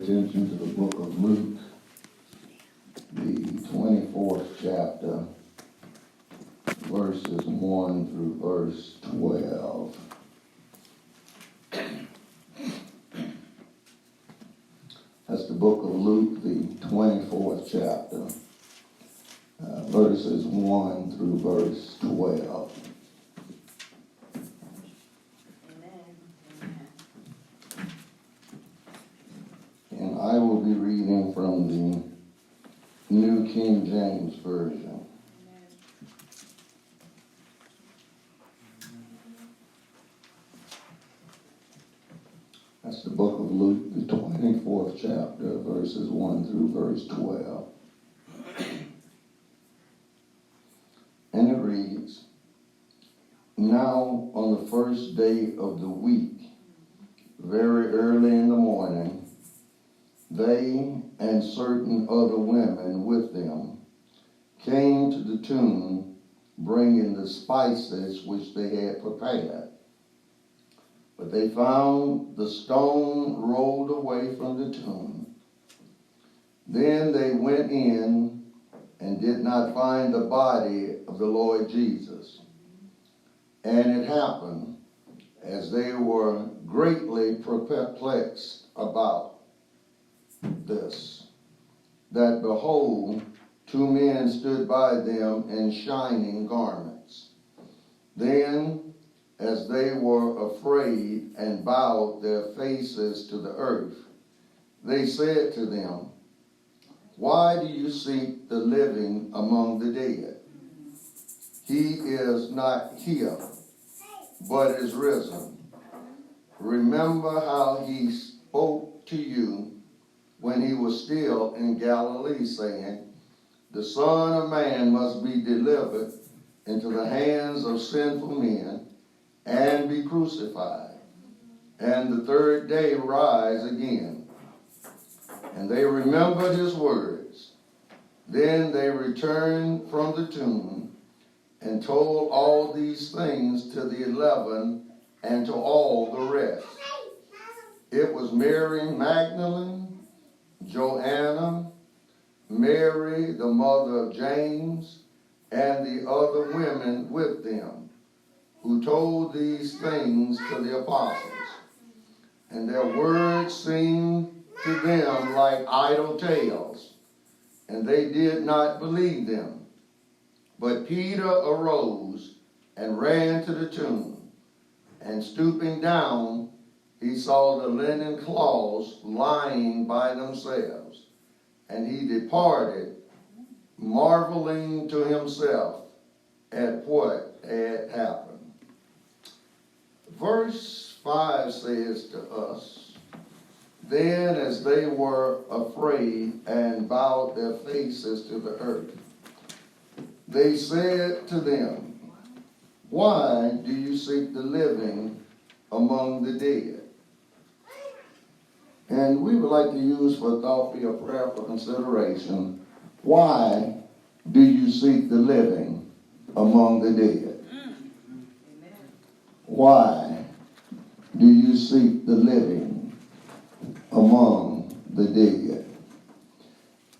Attention to the book of Luke, the 24th chapter, verses 1 through verse 12. That's the book of Luke, the 24th chapter, verses 1 through verse 12. And I will be reading from the New King James Version. That's the book of Luke, the 24th chapter, verses 1 through verse 12. And it reads, "Now on the first day of the week, very early in the morning, they and certain other women with them came to the tomb, bringing the spices which they had prepared. But they found the stone rolled away from the tomb. Then they went in and did not find the body of the Lord Jesus. And it happened, as they were greatly perplexed about this, that behold, two men stood by them in shining garments. Then, as they were afraid and bowed their faces to the earth, they said to them, 'Why do you seek the living among the dead? He is not here, but is risen. Remember how he spoke to you when he was still in Galilee, saying, the Son of Man must be delivered into the hands of sinful men and be crucified, and the third day rise again.' And they remembered his words. Then they returned from the tomb and told all these things to the 11 and to all the rest. It was Mary Magdalene, Joanna, Mary, the mother of James, and the other women with them, who told these things to the apostles. And their words seemed to them like idle tales, and they did not believe them. But Peter arose and ran to the tomb, and stooping down, he saw the linen cloths lying by themselves, and he departed, marveling to himself at what had happened." Verse 5 says to us, "Then as they were afraid and bowed their faces to the earth, they said to them, 'Why do you seek the living among the dead?'" And we would like to use for thought, for prayer, for consideration, why do you seek the living among the dead? Why do you seek the living among the dead?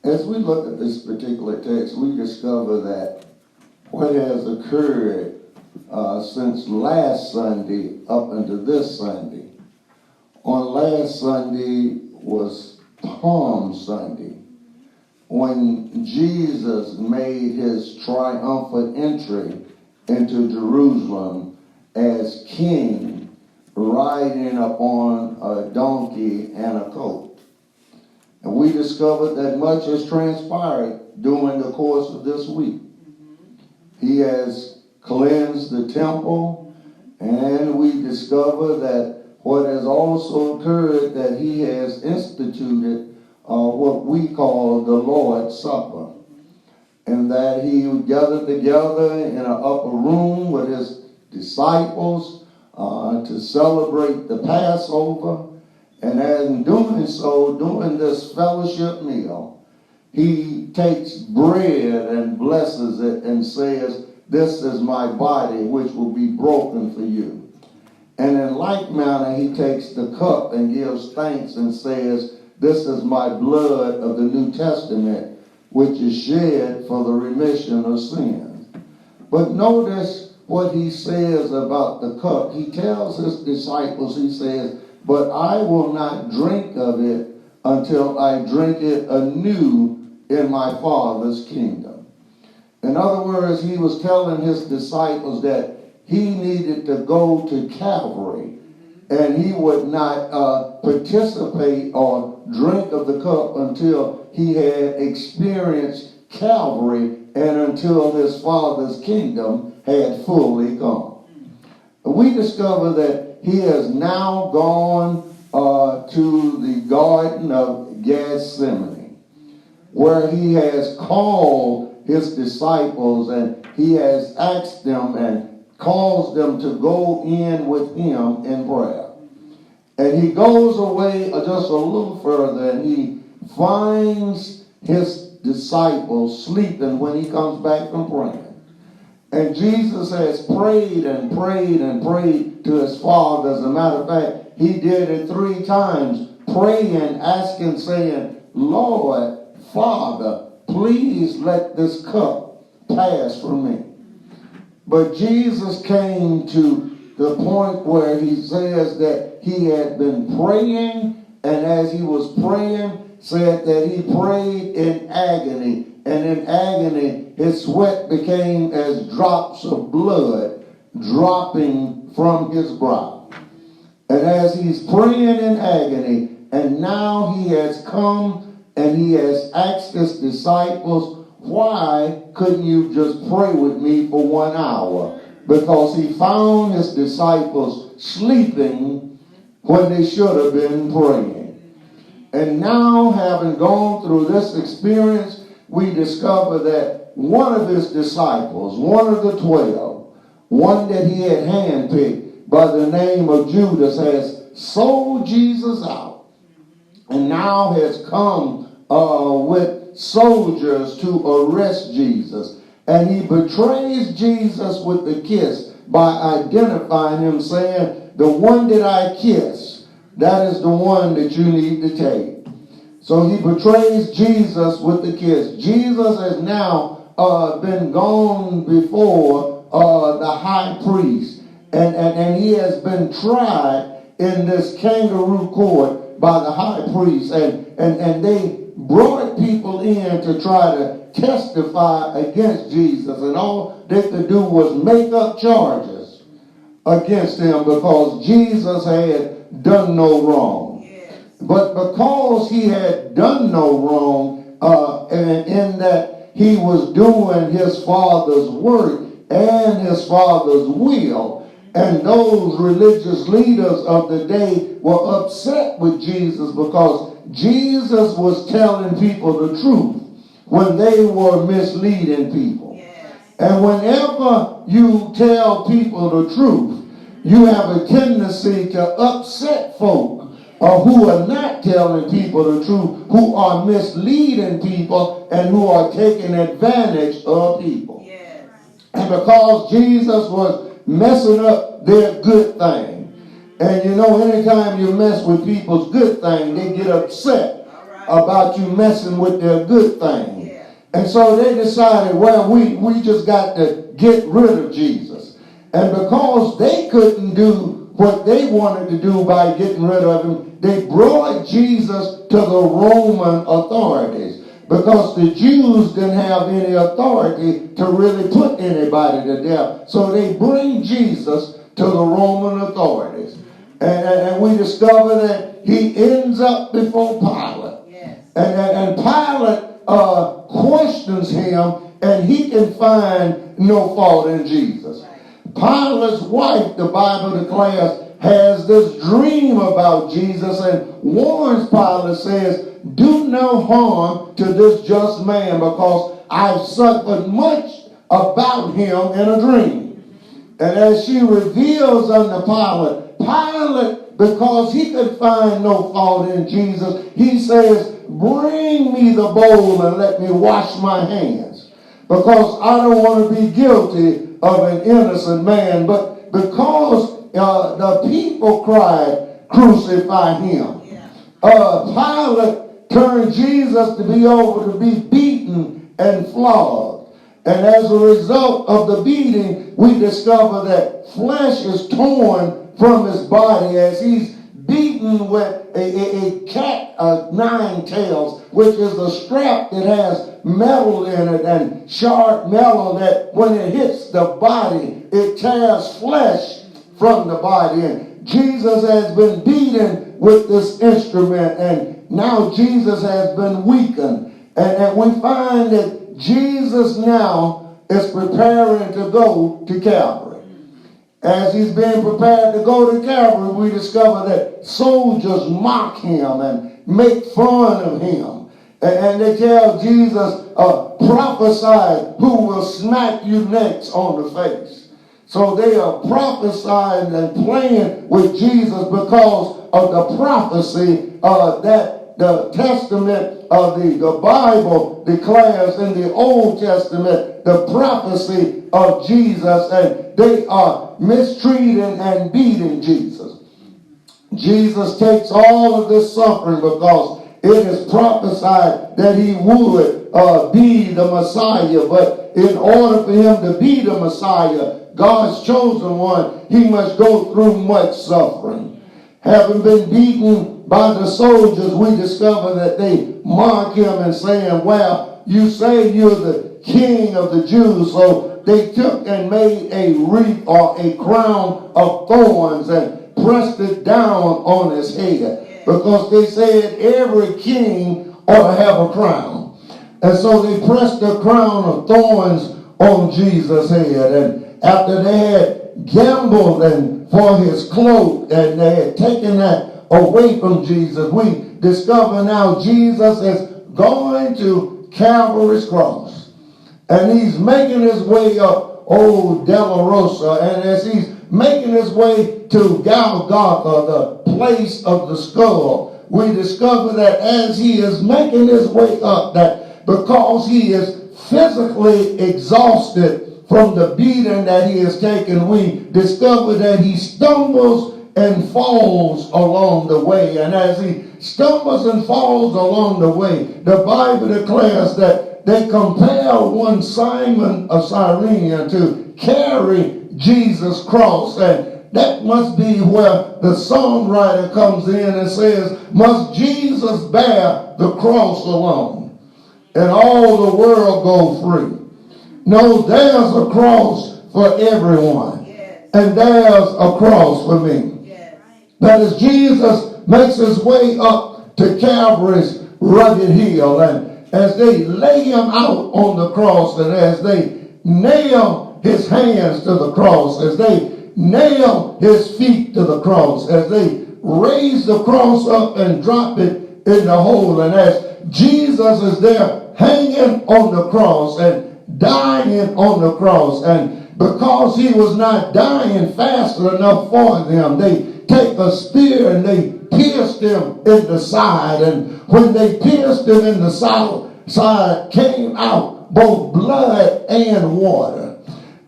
As we look at this particular text, we discover that what has occurred since last Sunday up until this Sunday. On last Sunday was Palm Sunday, when Jesus made his triumphant entry into Jerusalem as king, riding upon a donkey and a colt. And we discovered that much has transpired during the course of this week. He has cleansed the temple, and we discover that what has also occurred, that he has instituted what we call the Lord's Supper, and that he gathered together in an upper room with his disciples to celebrate the Passover. And in doing so, during this fellowship meal, he takes bread and blesses it and says, "This is my body, which will be broken for you." And in like manner, he takes the cup and gives thanks and says, this is my blood of the New Testament, which is shed for the remission of sins. But notice what he says about the cup. He tells his disciples, he says, but I will not drink of it until I drink it anew in my Father's kingdom. In other words, he was telling his disciples that he needed to go to Calvary, and he would not participate or drink of the cup until he had experienced Calvary and until his Father's kingdom had fully come. We discover that he has now gone to the Garden of Gethsemane, where he has called his disciples and he has asked them and caused them to go in with him in prayer. And he goes away just a little further and he finds his disciples sleeping when he comes back from praying. And Jesus has prayed and prayed and prayed to his Father. As a matter of fact, he did it 3 times, praying, asking, saying, Lord, Father, please let this cup pass from me. But Jesus came to the point where he says that he had been praying, and as he was praying, said that he prayed in agony. And in agony, his sweat became as drops of blood dropping from his brow. And as he's praying in agony, and now he has come and he has asked his disciples, why couldn't you just pray with me for 1 hour? Because he found his disciples sleeping when they should have been praying. And now, having gone through this experience, we discover that one of his disciples, one of the 12, one that he had handpicked by the name of Judas, has sold Jesus out and now has come with soldiers to arrest Jesus. And he betrays Jesus with the kiss by identifying him, saying, the one that I kiss, that is the one that you need to take. So he betrays Jesus with the kiss. Jesus has now been gone before the high priest. And he has been tried in this kangaroo court by the high priest. And they brought people in to try to testify against Jesus. And all they could do was make up charges against him because Jesus had done no wrong. But because he had done no wrong, and in that he was doing his Father's work and his Father's will, and those religious leaders of the day were upset with Jesus because Jesus was telling people the truth when they were misleading people. And whenever you tell people the truth, you have a tendency to upset folk who are not telling people the truth, who are misleading people, and who are taking advantage of people. Yes. And because Jesus was messing up their good thing, and you know, anytime you mess with people's good thing, they get upset about you messing with their good thing. Yeah. And so they decided, well, we just got to get rid of Jesus. And because they couldn't do what they wanted to do by getting rid of him, they brought Jesus to the Roman authorities because the Jews didn't have any authority to really put anybody to death. So they bring Jesus to the Roman authorities. And we discover that he ends up before Pilate. Yes. And Pilate questions him, and he can find no fault in Jesus. Pilate's wife, the Bible declares, has this dream about Jesus and warns Pilate, says, do no harm to this just man because I've suffered much about him in a dream. And as she reveals unto Pilate, because he could find no fault in Jesus, he says, bring me the bowl and let me wash my hands, because I don't want to be guilty of an innocent man. But because the people cried, crucify him. Yeah. Pilate turned Jesus to be over to be beaten and flogged. And as a result of the beating, we discover that flesh is torn from his body as he's beaten with a cat of 9 tails, which is a strap that has metal in it and sharp metal that when it hits the body, it tears flesh from the body. And Jesus has been beaten with this instrument, and now Jesus has been weakened. And we find that Jesus now is preparing to go to Calvary. As he's being prepared to go to Calvary, we discover that soldiers mock him and make fun of him. And they tell Jesus, prophesy who will smack you next on the face. So they are prophesying and playing with Jesus because of the prophecy that the Testament of the Bible declares in the Old Testament, the prophecy of Jesus, and they are mistreating and beating Jesus. Jesus takes all of this suffering because it is prophesied that he would be the Messiah. But in order for him to be the Messiah, God's chosen one, he must go through much suffering. Having been beaten by the soldiers, we discover that they mock him and saying, well, you say you're the king of the Jews. So they took and made a wreath or a crown of thorns and pressed it down on his head. Because they said every king ought to have a crown. And so they pressed the crown of thorns on Jesus' head. And after they had gambled and for his cloak and they had taken that away from Jesus, we discover now Jesus is going to Calvary's cross. And he's making his way up Old Dolorosa. And as he's making his way to Golgotha, the place of the skull, we discover that as he is making his way up, that because he is physically exhausted from the beating that he has taken, we discover that he stumbles and falls along the way. And as he stumbles and falls along the way, the Bible declares that they compel one Simon of Cyrene to carry Jesus' cross. And that must be where the songwriter comes in and says, must Jesus bear the cross alone and all the world go free? No, there's a cross for everyone. Yes. And there's a cross for me. Yes. That is, Jesus makes his way up to Calvary's rugged hill. And as they lay him out on the cross, and as they nail his hands to the cross, as they nail his feet to the cross, as they raise the cross up and drop it in the hole, and as Jesus is there hanging on the cross and dying on the cross, and because he was not dying fast enough for them, they take a spear and they pierced him in the side. And when they pierced him in the side came out both blood and water.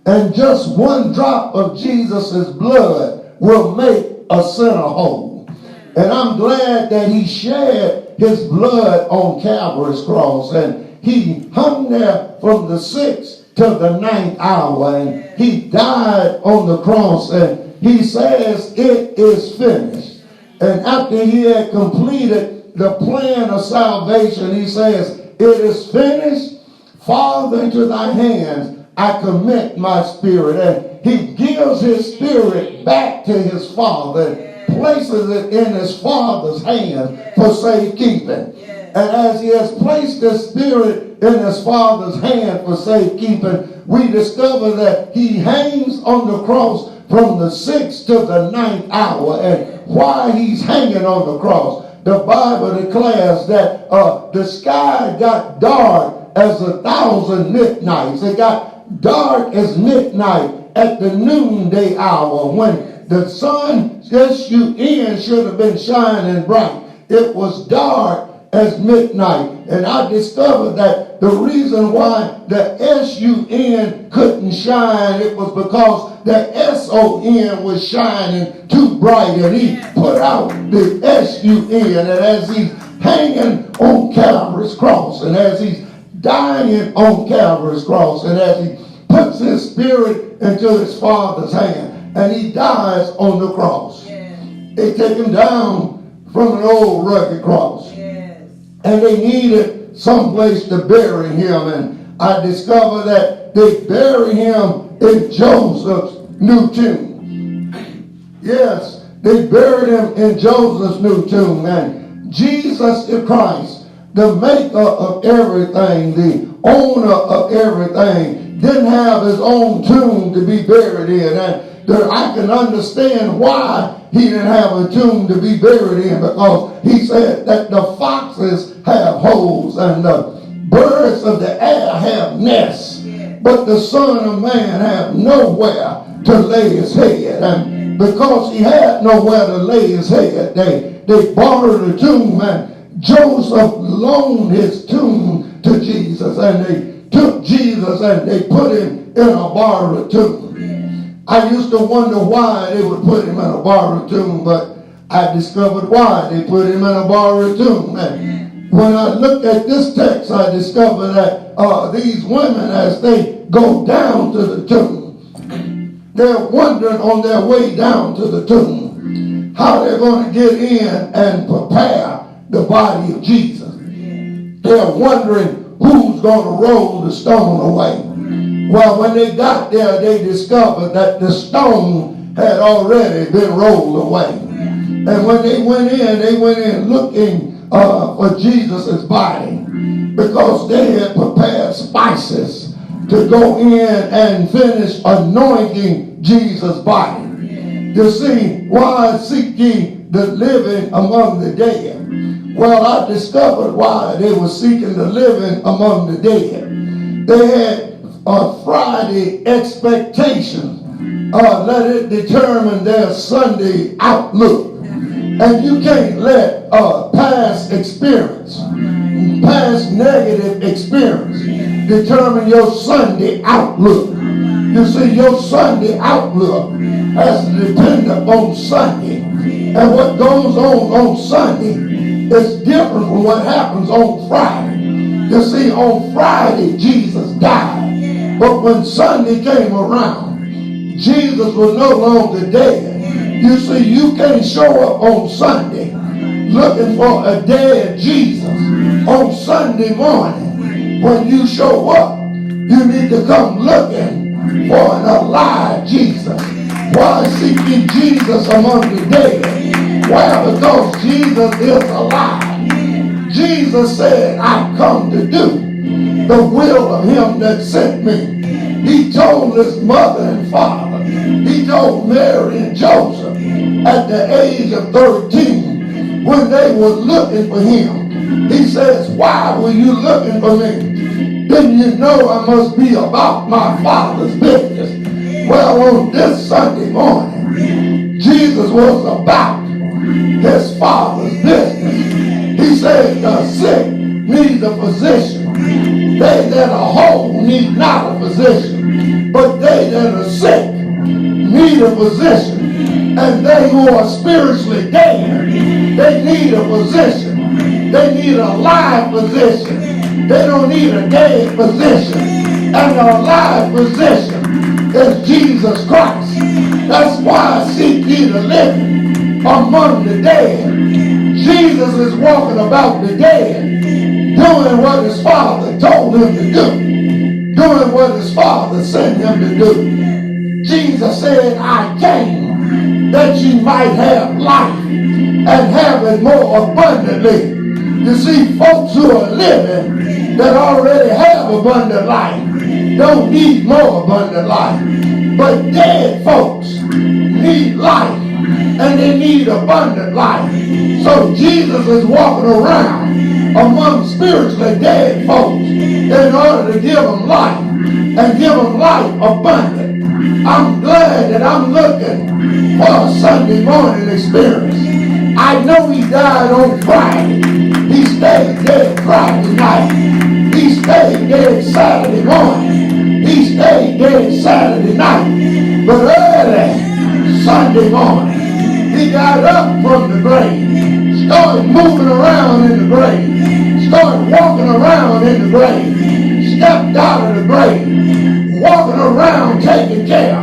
And just one drop of Jesus' blood will make a sinner whole. And I'm glad that he shed his blood on Calvary's cross, and he hung there from the 6th to the 9th hour, and he died on the cross, and he says, it is finished. And after he had completed the plan of salvation, he says, it is finished. Father, into thy hands I commit my spirit. And he gives his spirit back to his Father and places it in his Father's hands for safekeeping. And as he has placed the spirit in his Father's hand for safekeeping, we discover that he hangs on the cross from the 6th to the 9th hour. And while he's hanging on the cross, the Bible declares that the sky got dark as 1,000 midnights. It got dark as midnight at the noonday hour when the sun, S-U-N, should have been shining bright. It was dark as midnight. And I discovered that the reason why the S-U-N couldn't shine, it was because the S-O-N was shining too bright. And he put out the S-U-N. And as he's hanging on Calvary's cross, and as he's dying on Calvary's cross, and as he puts his spirit into his Father's hand, and he dies on the cross. They take him down from an old rugged cross. And they needed someplace to bury him. And I discovered that they bury him in Joseph's new tomb. Yes, they buried him in Joseph's new tomb. And Jesus the Christ, the maker of everything, the owner of everything, didn't have his own tomb to be buried in. And I can understand why he didn't have a tomb to be buried in, because he said that the foxes have holes and the birds of the air have nests, but the Son of Man have nowhere to lay his head. And because he had nowhere to lay his head, they borrowed a tomb, and Joseph loaned his tomb to Jesus, and they took Jesus and they put him in a borrowed tomb. I used to wonder why they would put him in a borrowed tomb, but I discovered why they put him in a borrowed tomb. And when I looked at this text, I discovered that these women, as they go down to the tomb, they're wondering on their way down to the tomb how they're going to get in and prepare the body of Jesus. They're wondering who's going to roll the stone away. Well, when they got there, they discovered that the stone had already been rolled away. And when they went in looking for Jesus' body, because they had prepared spices to go in and finish anointing Jesus' body. You see, why seek ye the living among the dead? Well, I discovered why they were seeking the living among the dead. They had Friday expectations. Let it determine their Sunday outlook. And you can't let past experience, past negative experience, determine your Sunday outlook. You see, your Sunday outlook has to depend upon Sunday. And what goes on Sunday is different from what happens on Friday. You see, on Friday, Jesus died. But when Sunday came around, Jesus was no longer dead. You see, you can't show up on Sunday looking for a dead Jesus. On Sunday morning, when you show up, you need to come looking for an alive Jesus. Why seek ye Jesus among the dead? Why? Because Jesus is alive. Jesus said, I've come to do the will of him that sent me. He told his mother and father, he told Mary and Joseph at the age of 13 when they were looking for him. He says, why were you looking for me? Didn't you know I must be about my Father's business? Well, on this Sunday morning, Jesus was about his Father's business. He said the sick need a physician. They that are whole need not a physician, but they that are sick need a physician. And they who are spiritually dead, they need a physician. They need a live physician. They don't need a dead physician. And a live physician is Jesus Christ. That's why I seek ye the living among the dead. Jesus is walking about the dead, doing what his Father told him to do, doing what his Father sent him to do. Jesus said, I came that ye might have life and have it more abundantly. You see, folks who are living that already have abundant life don't need more abundant life. But dead folks need life, and they need abundant life. So Jesus is walking around among spiritually dead folks in order to give them life and give them life abundant. I'm glad that I'm looking for a Sunday morning experience. I know he died on Friday, He stayed dead Friday night. He stayed dead Saturday morning. He stayed dead Saturday night. But early Sunday morning, he got up from the grave, started moving around in the grave, started walking around in the grave, stepped out of the grave, walking around taking care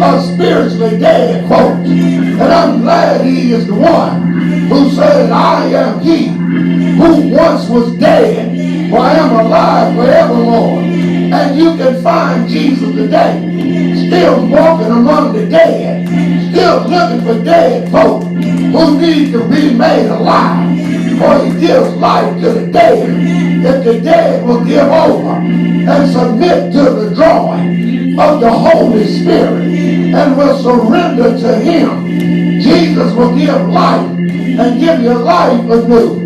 of spiritually dead folks. And I'm glad he is the one who said, I am he who once was dead, for I am alive forevermore. And you can find Jesus today, still walking among the dead, still looking for dead folk who need to be made alive. For he gives life to the dead. If the dead will give over and submit to the drawing of the Holy Spirit and will surrender to him, Jesus will give life and give you life anew.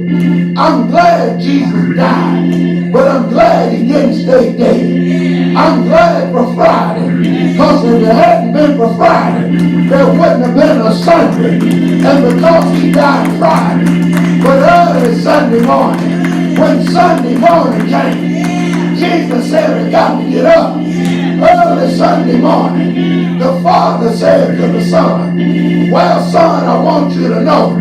I'm glad Jesus died, but I'm glad he didn't stay dead. I'm glad for Friday, because if it hadn't been for Friday, there wouldn't have been a Sunday. And because he died Friday, but early Sunday morning, when Sunday morning came, Jesus said, I got to get up. Early Sunday morning, the Father said to the Son, well, Son, I want you to know,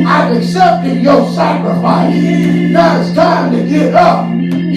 I've accepted your sacrifice. Now it's time to get up.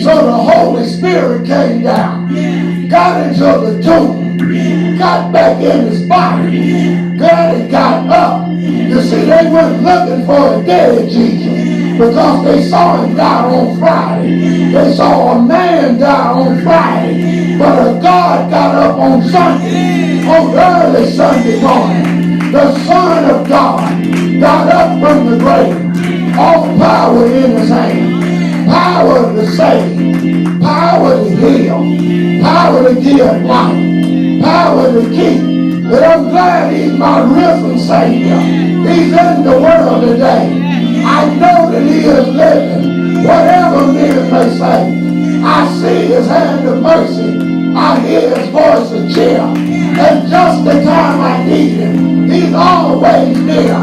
So the Holy Spirit came down, got into the tomb, got back in his body, got up. You see, they weren't looking for a dead Jesus, because they saw him die on Friday. They saw a man die on Friday, but a God got up on Sunday, on early Sunday morning. The Son of God got up from the grave, all power in his hand, power to save, power to heal, power to give life, power to keep. But I'm glad he's my risen Savior. He's in the world today. I know that he is living, whatever men may say. I see his hand of mercy. I hear his voice of cheer. And just the time I need him, he's always near.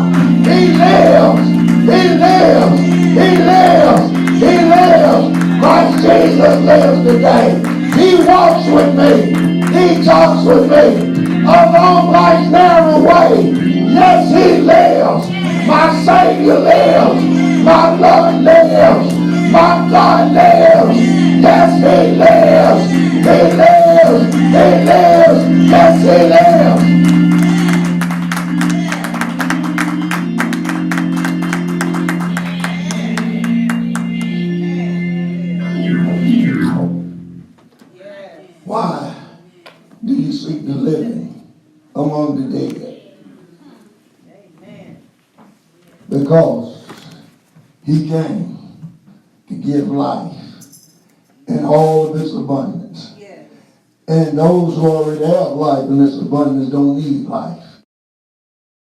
He lives. He lives. He lives. He lives. Christ Jesus lives today. He walks with me. He talks with me along life's narrow way. Yes, he lives. My Savior lives. My Lord lives. My God lives. Yes, he lives. He lives. He lives. Yes, he lives. Why do you seek the living among the dead? Because he came to give life in all of its abundance. And those who already have life in its abundance don't need life.